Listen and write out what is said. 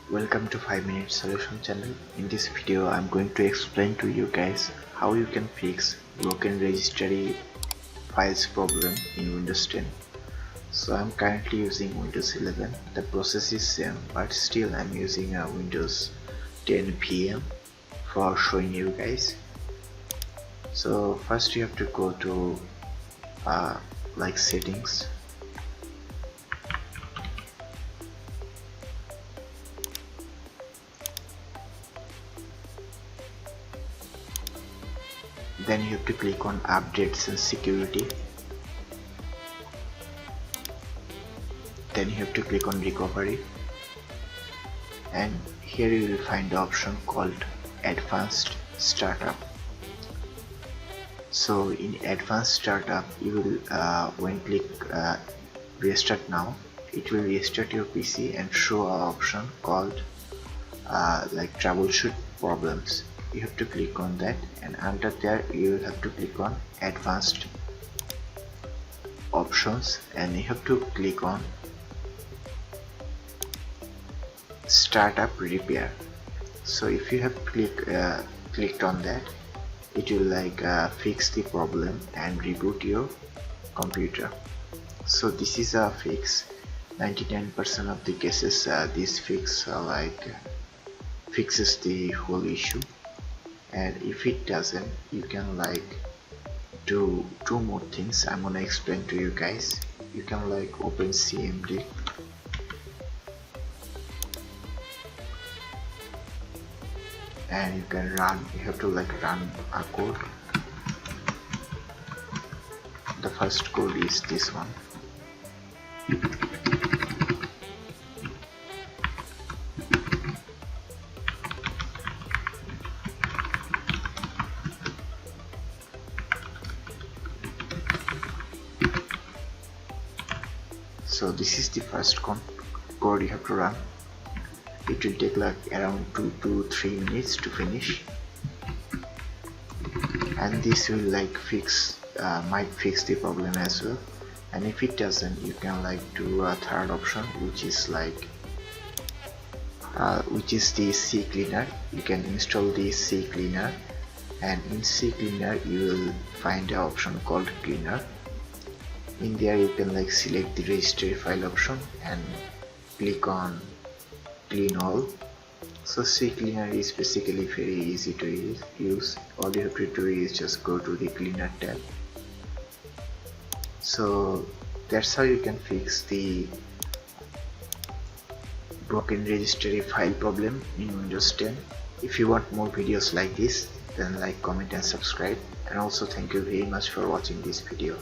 Welcome to 5 Minute Solution channel. In this video I'm going to explain to you guys how you can fix broken registry files problem in Windows 10. So I'm currently using Windows 11. The process is same, but still I'm using a Windows 10 VM for showing you guys. So first you have to go to settings. Then you have to click on updates and security. Then you have to click on recovery, and here you will find the option called advanced startup. So in advanced startup you will when click restart now, it will restart your PC and show an option called troubleshoot problems. You have to click on that, and under there you will have to click on advanced options, and you have to click on startup repair. So if you have clicked on that, it will fix the problem and reboot your computer. So this is a fix. 99% of the cases this fix fixes the whole issue. And if it doesn't, you can do two more things I'm gonna explain to you guys. You can open CMD, and you can you have to run a code. The first code is this one. So this is the first code you have to run. It will take around 2 to 3 minutes to finish, and this will might fix the problem as well. And if it doesn't, you can do a third option, which is the C cleaner. You can install the C cleaner, and in C cleaner you will find an option called cleaner. In there you can select the registry file option and click on clean all. So C cleaner is basically very easy to use. All you have to do is just go to the cleaner tab. So that's how you can fix the broken registry file problem in Windows 10. If you want more videos like this, then comment and subscribe, and also thank you very much for watching this video.